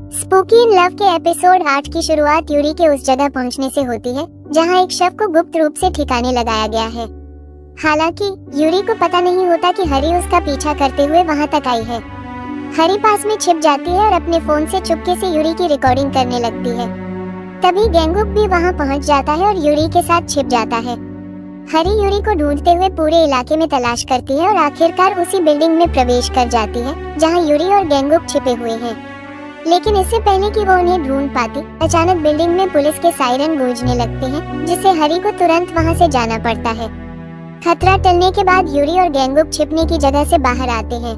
Spooky in love के episode 8 की शुरुआत यूरी के उस जगह पहुंचने से होती है जहां एक शव को गुप्त रूप से ठिकाने लगाया गया है। हालांकि यूरी को पता नहीं होता कि हरी उसका पीछा करते हुए वहां तक आई है। हरी पास में छिप जाती है और अपने फोन से चुपके से यूरी की रिकॉर्डिंग करने लगती है। तभी गैंगुक भी वहां पहुंच जाता है और यूरी के साथ छिप जाता है। हरी यूरी को ढूंढते हुए पूरे इलाके में तलाश करती है और आखिरकार उसी बिल्डिंग में प्रवेश कर जाती है जहां यूरी और गैंगुक छिपे हुए हैं। लेकिन इससे पहले कि वो उन्हें ढूंढ पाती, अचानक बिल्डिंग में पुलिस के सायरन गूंजने लगते हैं, जिससे हरी को तुरंत वहां से जाना पड़ता है। खतरा टलने के बाद यूरी और गैंगुक छिपने की जगह से बाहर आते हैं।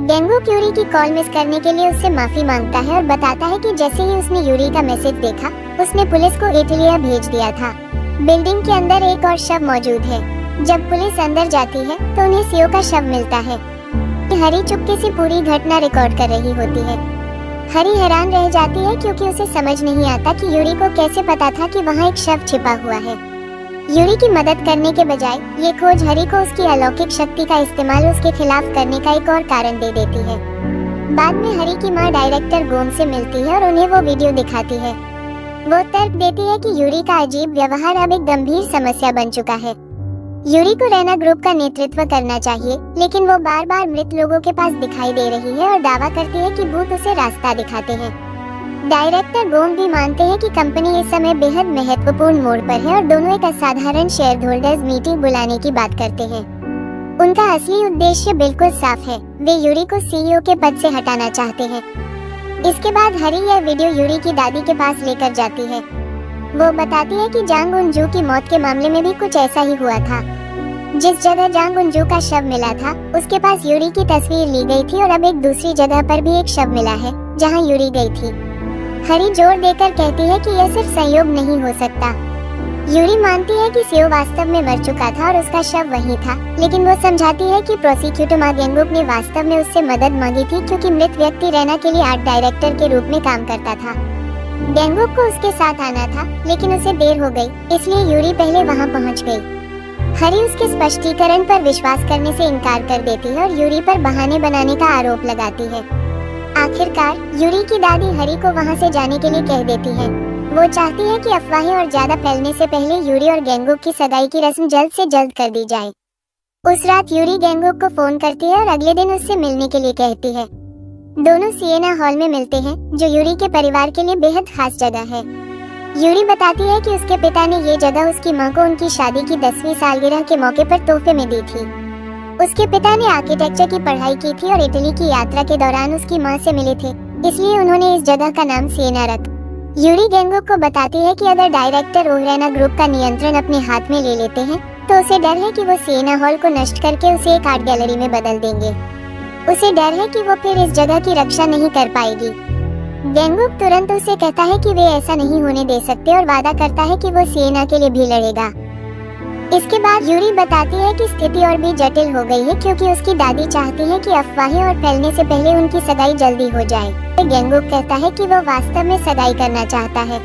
गैंगुक यूरी की कॉल मिस करने के लिए उससे माफी मांगता है और बताता है कि जैसे ही उसने यूरी का मैसेज देखा, उसने पुलिस को इटलिया भेज दिया था। बिल्डिंग के अंदर एक और शव मौजूद है। जब पुलिस अंदर जाती है तो उन्हें सीओ का शव मिलता है। हरी चुपके से पूरी घटना रिकॉर्ड कर रही होती है। हरी हैरान रह जाती है क्योंकि उसे समझ नहीं आता कि यूरी को कैसे पता था कि वहाँ एक शव छिपा हुआ है। यूरी की मदद करने के बजाय ये खोज हरी को उसकी अलौकिक शक्ति का इस्तेमाल उसके खिलाफ करने का एक और कारण दे देती है। बाद में हरी की मां डायरेक्टर गोम से मिलती है और उन्हें वो वीडियो दिखाती है। वो तर्क देती है कि यूरी का अजीब व्यवहार अब एक गंभीर समस्या बन चुका है। यूरी को रैना ग्रुप का नेतृत्व करना चाहिए, लेकिन वो बार बार मृत लोगों के पास दिखाई दे रही है और दावा करती है कि भूत उसे रास्ता दिखाते हैं। डायरेक्टर गोम भी मानते हैं कि कंपनी इस समय बेहद महत्वपूर्ण मोड़ पर है और दोनों एक असाधारण शेयर होल्डर्स मीटिंग बुलाने की बात करते हैं। उनका असली उद्देश्य बिल्कुल साफ है, वे यूरी को सीईओ के पद से हटाना चाहते हैं। इसके बाद हरी यह वीडियो यूरी की दादी के पास लेकर जाती है। वो बताती है कि जांग उनजू की मौत के मामले में भी कुछ ऐसा ही हुआ था। जिस जगह जांग उनजू का शव मिला था, उसके पास यूरी की तस्वीर ली गई थी और अब एक दूसरी जगह पर भी एक शव मिला है जहां यूरी गई थी। हरी जोर देकर कहती है कि यह सिर्फ संयोग नहीं हो सकता। यूरी मानती है कि सीओ वास्तव में मर चुका था और उसका शव वहीं था, लेकिन वो समझाती है कि प्रोसिक्यूटर मा गैंगुक ने वास्तव में उससे मदद मांगी थी क्योंकि मृत व्यक्ति रैना के लिए आर्ट डायरेक्टर के रूप में काम करता था। गैंगुक को उसके साथ आना था, लेकिन उसे देर हो गई, इसलिए यूरी पहले वहां पहुंच गई। हरी उसके स्पष्टीकरण पर विश्वास करने से इनकार कर देती है और यूरी पर बहाने बनाने का आरोप लगाती है। आखिरकार यूरी की दादी हरी को वहां से जाने के लिए कह देती है। वो चाहती है कि अफवाहें और ज्यादा फैलने से पहले यूरी और गैंगुक की सगाई की रस्म जल्द से जल्द कर दी जाए। उस रात यूरी गैंगुक को फोन करती है और अगले दिन उससे मिलने के लिए कहती है। दोनों सिएना हॉल में मिलते हैं, जो यूरी के परिवार के लिए बेहद खास जगह है। यूरी बताती है कि उसके पिता ने ये जगह उसकी मां को उनकी शादी की 10वीं सालगिरह के मौके पर तोहफे में दी थी। उसके पिता ने आर्किटेक्चर की पढ़ाई की थी और इटली की यात्रा के दौरान उसकी मां से मिले थे, इसलिए उन्होंने इस जगह का नाम सिएना रख। यूरी गैंगुक को बताती है कि अगर डायरेक्टर ओहरेना ग्रुप का नियंत्रण अपने हाथ में ले लेते हैं, तो उसे डर है कि वो सिएना हॉल को नष्ट करके उसे एक आर्ट गैलरी में बदल देंगे। उसे डर है कि वो फिर इस जगह की रक्षा नहीं कर पाएगी। गैंगुक तुरंत उसे कहता है कि वे ऐसा नहीं होने दे सकते और वादा करता है कि वो सिएना के लिए भी लड़ेगा। इसके बाद यूरी बताती है कि स्थिति और भी जटिल हो गई है क्योंकि उसकी दादी चाहती है कि अफवाहें और फैलने से पहले उनकी सगाई जल्दी हो जाए। गैंगुक कहता है कि वो वास्तव में सगाई करना चाहता है।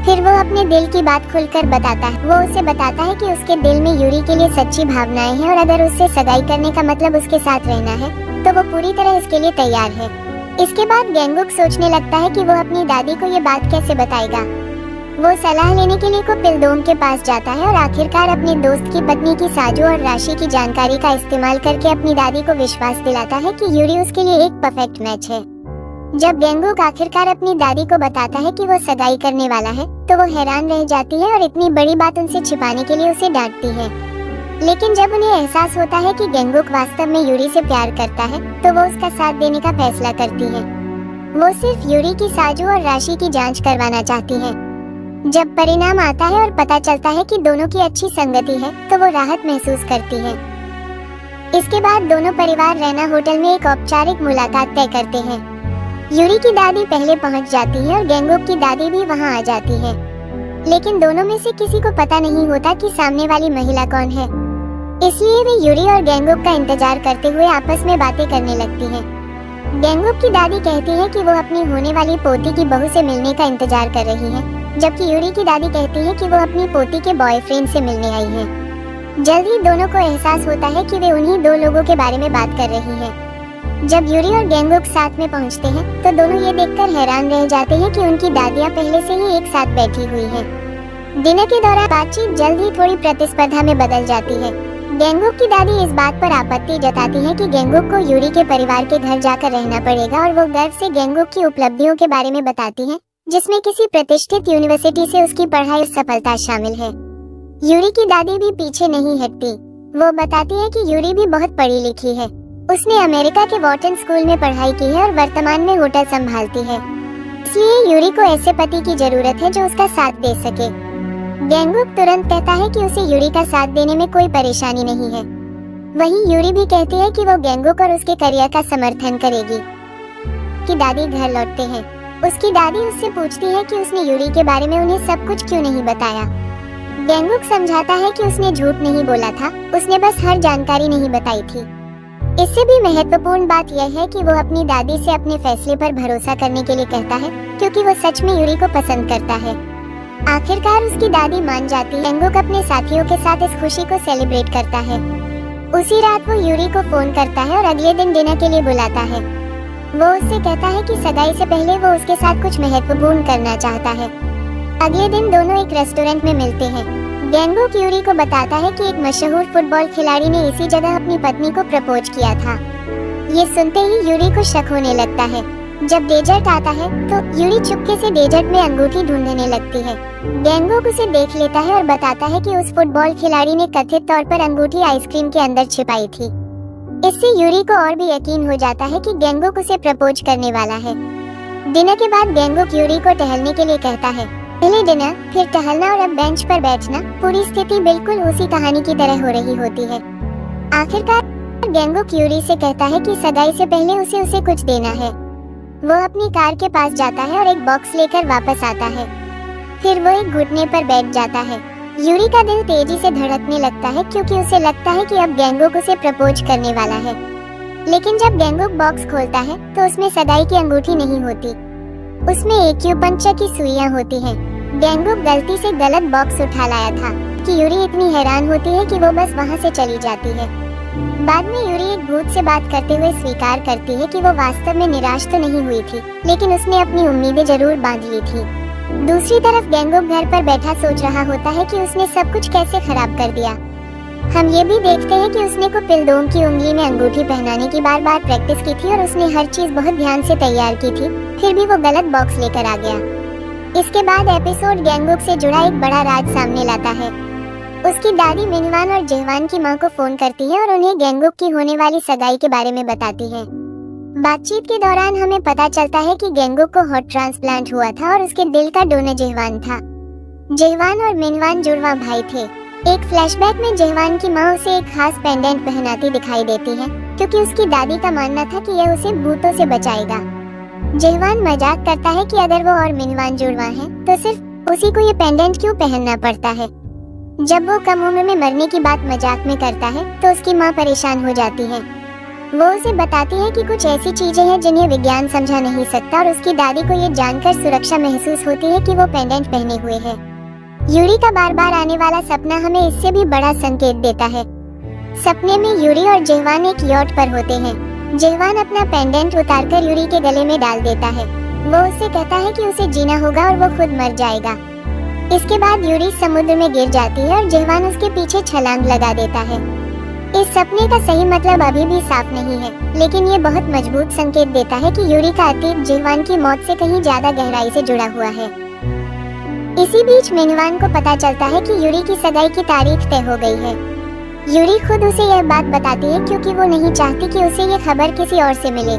फिर वो अपने दिल की बात खुलकर बताता है। वो उसे बताता है कि उसके दिल में यूरी के लिए सच्ची भावनाएं हैं और अगर उससे सगाई करने का मतलब उसके साथ रहना है, तो वो पूरी तरह इसके लिए तैयार है। इसके बाद गैंगुक सोचने लगता है कि वो अपनी दादी को ये बात कैसे बताएगा। वो सलाह लेने के लिए कुपिलदोम के पास जाता है और आखिरकार अपने दोस्त की पत्नी की साजो और राशि की जानकारी का इस्तेमाल करके अपनी दादी को विश्वास दिलाता है कि यूरी उसके लिए एक परफेक्ट मैच है। जब गैंगुक आखिरकार अपनी दादी को बताता है कि वो सगाई करने वाला है, तो वो हैरान रह जाती है और इतनी बड़ी बात उनसे छिपाने के लिए उसे डांटती है। लेकिन जब उन्हें एहसास होता है कि गैंगुक वास्तव में यूरी से प्यार करता है, तो वो उसका साथ देने का फैसला करती है। वो सिर्फ यूरी की साजो और राशि की जांच करवाना चाहती है। जब परिणाम आता है और पता चलता है कि दोनों की अच्छी संगति है, तो वो राहत महसूस करती है। इसके बाद दोनों परिवार रैना होटल में एक औपचारिक मुलाकात तय करते हैं। यूरी की दादी पहले पहुंच जाती है और गैंगुक की दादी भी वहां आ जाती है, लेकिन दोनों में से किसी को पता नहीं होता कि सामने वाली महिला कौन है। इसलिए वे यूरी और गैंगुक का इंतजार करते हुए आपस में बातें करने लगती हैं। गैंगुक की दादी कहती है कि वो अपनी होने वाली पोती की बहू से मिलने का इंतजार कर रही है, जबकि यूरी की दादी कहती है कि वो अपनी पोती के बॉयफ्रेंड से मिलने आई है। जल्द ही दोनों को एहसास होता है कि वे उन्हीं दो लोगों के बारे में बात कर रही हैं। जब यूरी और गेंगुक साथ में पहुंचते हैं तो दोनों ये देखकर हैरान रह जाते हैं कि उनकी दादियां पहले से ही एक साथ बैठी हुई हैं। डिनर के दौरान बातचीत जल्द ही थोड़ी प्रतिस्पर्धा में बदल जाती है। गेंगुक की दादी इस बात पर आपत्ति जताती है कि गेंगुक को यूरी के परिवार के घर जाकर रहना पड़ेगा और वो गर्व से गेंगुक की उपलब्धियों के बारे में बताती है, जिसमें किसी प्रतिष्ठित यूनिवर्सिटी से उसकी पढ़ाई और सफलता शामिल है। यूरी की दादी भी पीछे नहीं हटती। वो बताती है कि यूरी भी बहुत पढ़ी लिखी है। उसने अमेरिका के वॉटन स्कूल में पढ़ाई की है और वर्तमान में होटल संभालती है, इसलिए यूरी को ऐसे पति की जरूरत है जो उसका साथ दे सके। गेंगुक तुरंत कहता है कि उसे यूरी का साथ देने में कोई परेशानी नहीं है। वहीं यूरी भी कहती है कि वो गेंगुक और उसके करियर का समर्थन करेगी। कि दादी घर लौटते हैं। उसकी दादी उससे पूछती है कि उसने यूरी के बारे में उन्हें सब कुछ क्यों नहीं बताया। गेंगुक समझाता है कि उसने झूठ नहीं बोला था, उसने बस हर जानकारी नहीं बताई थी। इससे भी महत्वपूर्ण बात यह है कि वो अपनी दादी से अपने फैसले पर भरोसा करने के लिए कहता है, क्योंकि वो सच में यूरी को पसंद करता है। आखिरकार उसकी दादी मान जाती है। गेंगुक अपने साथियों के साथ इस खुशी को सेलिब्रेट करता है। उसी रात वो यूरी को फोन करता है और अगले दिन डिनर के लिए बुलाता है। वो उससे कहता है कि सगाई से पहले वो उसके साथ कुछ महत्वपूर्ण करना चाहता है। अगले दिन दोनों एक रेस्टोरेंट में मिलते हैं। गेंगुक यूरी को बताता है कि एक मशहूर फुटबॉल खिलाड़ी ने इसी जगह अपनी पत्नी को प्रपोज किया था। ये सुनते ही यूरी को शक होने लगता है। जब डेजर्ट आता है तो यूरी चुपके से डेजर्ट में अंगूठी ढूंढने लगती है। गेंगुक उसे देख लेता है और बताता है कि उस फुटबॉल खिलाड़ी ने कथित तौर पर अंगूठी आइसक्रीम के अंदर छिपाई थी। इससे यूरी को और भी यकीन हो जाता है कि गेंगुक उसे प्रपोज करने वाला है। डिनर के बाद गेंगुक यूरी को टहलने के लिए कहता है। पहले डिनर, फिर टहलना और अब बेंच पर बैठना, पूरी स्थिति बिल्कुल उसी कहानी की तरह हो रही होती है। आखिरकार गेंगुक यूरी से कहता है कि सगाई से पहले उसे कुछ देना है। वो अपनी कार के पास जाता है और एक बॉक्स लेकर वापस आता है। फिर वो एक घुटने पर बैठ जाता है। यूरी का दिल तेजी से धड़कने लगता है, क्योंकि उसे लगता है कि अब गेंगुक उसे प्रपोज करने वाला है। लेकिन जब गेंगुक बॉक्स खोलता है तो उसमें सगाई की अंगूठी नहीं होती, उसमें एक्यूपंक्चर की सुइयां होती हैं। गेंगुक गलती से गलत बॉक्स उठा लाया था कि यूरी इतनी हैरान होती है कि वो बस वहाँ से चली जाती है। बाद में यूरी एक भूत से बात करते हुए स्वीकार करती है कि वो वास्तव में निराश तो नहीं हुई थी, लेकिन उसने अपनी उम्मीदें जरूर बांध ली थी। दूसरी तरफ गेंगुक घर पर बैठा सोच रहा होता है कि उसने सब कुछ कैसे खराब कर दिया। हम ये भी देखते हैं कि उसने को पिलदोम की उंगली में अंगूठी पहनाने की बार बार प्रैक्टिस की थी और उसने हर चीज बहुत ध्यान से तैयार की थी, फिर भी वो गलत बॉक्स लेकर आ गया। इसके बाद एपिसोड गेंगुक से जुड़ा एक बड़ा राज सामने लाता है। उसकी दादी मिनवान और जेहवान की मां को फोन करती है और उन्हें गेंगुक की होने वाली सगाई के बारे में बताती है। बातचीत के दौरान हमें पता चलता है कि गेंगुक को हार्ट ट्रांसप्लांट हुआ था और उसके दिल का डोनर जेहवान था। जेहवान और मिनवान जुड़वा भाई थे। एक फ्लैशबैक में जेहवान की मां उसे एक खास पेंडेंट पहनाती दिखाई देती है, क्योंकि उसकी दादी का मानना था कि यह उसे भूतों से बचाएगा। जेहवान मजाक करता है कि अगर वो और मिनवान जुड़वा है तो सिर्फ उसी को ये पेंडेंट क्यों पहनना पड़ता है। जब वो कम उम्र में मरने की बात मजाक में करता है तो उसकी माँ परेशान हो जाती है। वो उसे बताती है कि कुछ ऐसी चीजें हैं जिन्हें विज्ञान समझा नहीं सकता और उसकी दादी को ये जानकर सुरक्षा महसूस होती है कि वो पेंडेंट पहने हुए है। यूरी का बार बार आने वाला सपना हमें इससे भी बड़ा संकेत देता है। सपने में यूरी और जेहवान एक यॉट पर होते हैं। जेहवान अपना पेंडेंट उतारकर यूरी के गले में डाल देता है। वो उससे कहता है कि उसे जीना होगा और वो खुद मर जाएगा। इसके बाद यूरी समुद्र में गिर जाती है और जेहवान उसके पीछे छलांग लगा देता है। इस सपने का सही मतलब अभी भी साफ नहीं है, लेकिन ये बहुत मजबूत संकेत देता है कि यूरी का अतीत जेहवान की मौत से कहीं ज्यादा गहराई से जुड़ा हुआ है। इसी बीच मिनवान को पता चलता है कि यूरी की सगाई की तारीख तय हो गई है। यूरी खुद उसे यह बात बताती है, क्योंकि वो नहीं चाहती कि उसे ये खबर किसी और से मिले।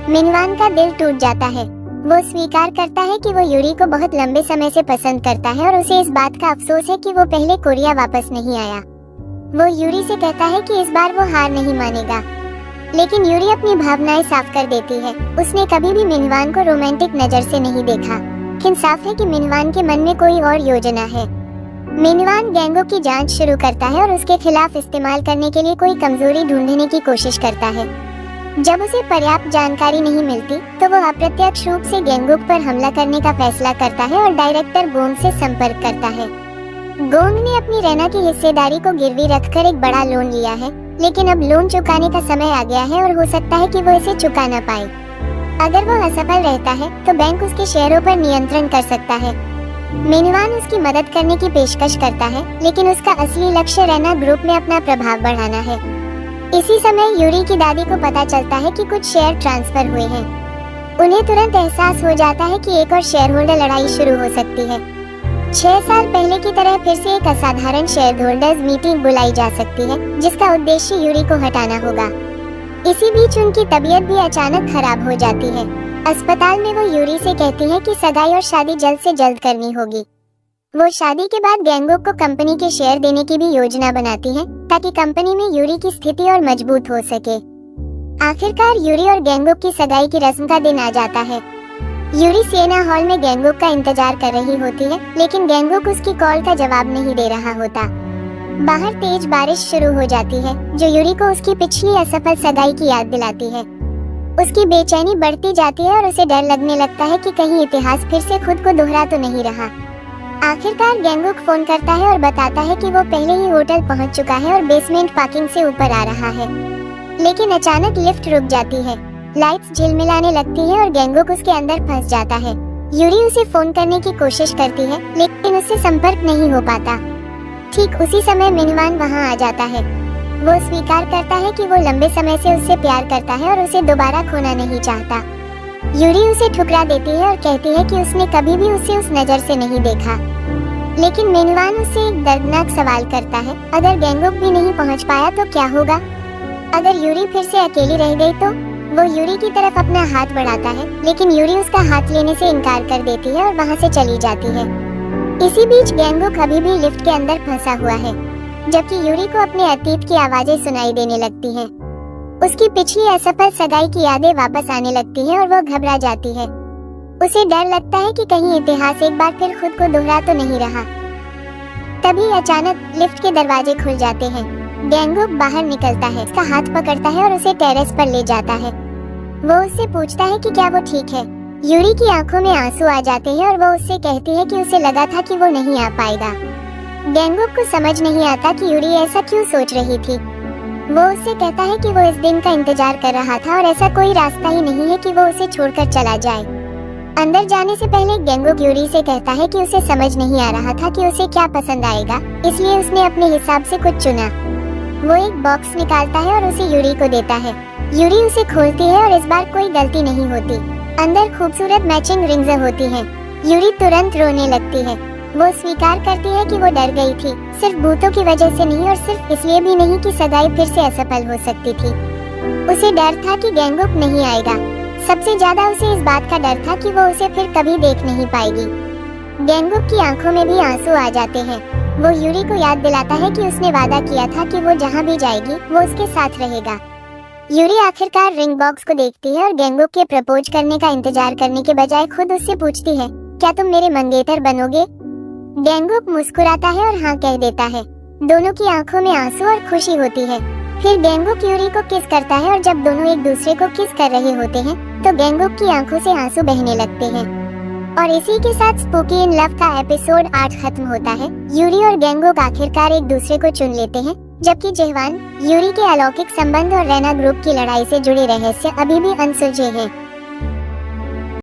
मिनवान का दिल टूट जाता है। वो स्वीकार करता है कि वो यूरी को बहुत लंबे समय से पसंद करता है और उसे इस बात का अफसोस है कि वो पहले कोरिया वापस नहीं आया। वो यूरी से कहता है कि इस बार वो हार नहीं मानेगा, लेकिन यूरी अपनी भावनाएं साफ कर देती है। उसने कभी भी मिनवान को रोमांटिक नजर से नहीं देखा, लेकिन साफ है कि मिनवान के मन में कोई और योजना है। मिनवान गेंगुक की जांच शुरू करता है और उसके खिलाफ इस्तेमाल करने के लिए कोई कमजोरी ढूंढने की कोशिश करता है। जब उसे पर्याप्त जानकारी नहीं मिलती तो वो अप्रत्यक्ष रूप से गेंगुक पर हमला करने का फैसला करता है और डायरेक्टर गोंग से संपर्क करता है। गोंग ने अपनी रैना की हिस्सेदारी को गिरवी रखकर एक बड़ा लोन लिया है, लेकिन अब लोन चुकाने का समय आ गया है और हो सकता है कि वो इसे चुका ना पाए। अगर वो असफल रहता है तो बैंक उसके शेयरों पर नियंत्रण कर सकता है। मिनवान उसकी मदद करने की पेशकश करता है, लेकिन उसका असली लक्ष्य रैना ग्रुप में अपना प्रभाव बढ़ाना है। इसी समय यूरी की दादी को पता चलता है कि कुछ शेयर ट्रांसफर हुए हैं। उन्हें तुरंत एहसास हो जाता है कि एक और शेयर होल्डर लड़ाई शुरू हो सकती है। 6 साल पहले की तरह फिर से एक असाधारण शेयर होल्डर्स मीटिंग बुलाई जा सकती है, जिसका उद्देश्य यूरी को हटाना होगा। इसी बीच उनकी तबीयत भी अचानक खराब हो जाती है। अस्पताल में वो यूरी से कहती है कि सगाई और शादी जल्द से जल्द करनी होगी। वो शादी के बाद गैंगोक को कंपनी के शेयर देने की भी योजना बनाती है, ताकि कंपनी में यूरी की स्थिति और मजबूत हो सके। आखिरकार यूरी और गैंगोक की सगाई की रस्म का दिन आ जाता है। यूरी सिएना हॉल में गैंगोक का इंतजार कर रही होती है, लेकिन गैंगोक उसकी कॉल का जवाब नहीं दे रहा होता। बाहर तेज बारिश शुरू हो जाती है, जो यूरी को उसकी पिछली असफल सगाई की याद दिलाती है। उसकी बेचैनी बढ़ती जाती है और उसे डर लगने लगता है कि कहीं इतिहास फिर से खुद को दोहरा तो नहीं रहा। आखिरकार गैंगोक फोन करता है और बताता है कि वो पहले ही होटल पहुंच चुका है और बेसमेंट पार्किंग से ऊपर आ रहा है। लेकिन अचानक लिफ्ट रुक जाती है, लाइट्स झिलमिलाने लगती है और गैंगोक उसके अंदर फंस जाता है। यूरी उसे फोन करने की कोशिश करती है, लेकिन उससे संपर्क नहीं हो पाता। ठीक उसी समय मिनवान वहां आ जाता है। वो स्वीकार करता है कि वो लंबे समय से उससे प्यार करता है और उसे दोबारा खोना नहीं चाहता। यूरी उसे ठुकरा देती है और कहती है कि उसने कभी भी उसे उस नजर से नहीं देखा। लेकिन मिनवान उससे एक दर्दनाक सवाल करता है, अगर गैंगोक भी नहीं पहुंच पाया तो क्या होगा? अगर यूरी फिर से अकेली रह गई तो? वो यूरी की तरफ अपना हाथ बढ़ाता है, लेकिन यूरी उसका हाथ लेने से इनकार कर देती है और वहां से चली जाती है। इसी बीच गैंगोक अभी भी लिफ्ट के अंदर फंसा हुआ है, जबकि यूरी को अपने अतीत की आवाजें सुनाई देने लगती हैं। उसकी पिछली असफल सगाई की यादें वापस आने लगती हैं और वो घबरा जाती है। उसे डर लगता है कि कहीं इतिहास एक बार फिर खुद को दोहरा तो नहीं रहा। तभी अचानक लिफ्ट के दरवाजे खुल जाते हैं। गैंगोक बाहर निकलता है, उसका हाथ पकड़ता है और उसे टेरेस पर ले जाता है। वो उससे पूछता है कि क्या वो ठीक है। यूरी की आंखों में आंसू आ जाते हैं और वो उससे कहती है कि उसे लगा था कि वो नहीं आ पाएगा। गैंगोक को समझ नहीं आता कि यूरी ऐसा क्यों सोच रही थी। वो उससे कहता है कि वो इस दिन का इंतजार कर रहा था और ऐसा कोई रास्ता ही नहीं है कि वो उसे छोड़कर चला जाए। अंदर जाने से पहले गैंगोक यूरी से कहता है कि उसे समझ नहीं आ रहा था कि उसे क्या पसंद आएगा, इसलिए उसने अपने हिसाब से कुछ चुना। वो एक बॉक्स निकालता है और उसे यूरी को देता है। यूरी उसे खोलती है और इस बार कोई गलती नहीं होती। अंदर खूबसूरत मैचिंग रिंग्स होती हैं। यूरी तुरंत रोने लगती है। वो स्वीकार करती है कि वो डर गई थी, सिर्फ भूतों की वजह से नहीं और सिर्फ इसलिए भी नहीं कि सगाई फिर से असफल हो सकती थी। उसे डर था कि गैंगोक नहीं आएगा। सबसे ज्यादा उसे इस बात का डर था कि वो उसे फिर कभी देख नहीं पाएगी। गैंगोक की आंखों में भी आंसू आ जाते हैं। वो यूरी को याद दिलाता है कि उसने वादा किया था कि वो जहाँ भी जाएगी वो उसके साथ रहेगा। यूरी आखिरकार रिंग बॉक्स को देखती है और गैंगोक के प्रपोज करने का इंतजार करने के बजाय खुद उससे पूछती है, क्या तुम मेरे मंगेतर बनोगे? गैंगोक मुस्कुराता है और हाँ कह देता है। दोनों की आंखों में आंसू और खुशी होती है। फिर गैंगोक यूरी को किस करता है और जब दोनों एक दूसरे को किस कर रहे होते हैं तो गैंगोक की आंखों से आंसू बहने लगते हैं। और इसी के साथ स्पूकी इन लव का एपिसोड 8 खत्म होता है। यूरी और गैंगोक आखिरकार एक दूसरे को चुन लेते हैं, जबकि जेहवान यूरी के अलौकिक संबंध और रैना ग्रुप की लड़ाई से जुड़े रहस्य अभी भी अनसुलझे हैं।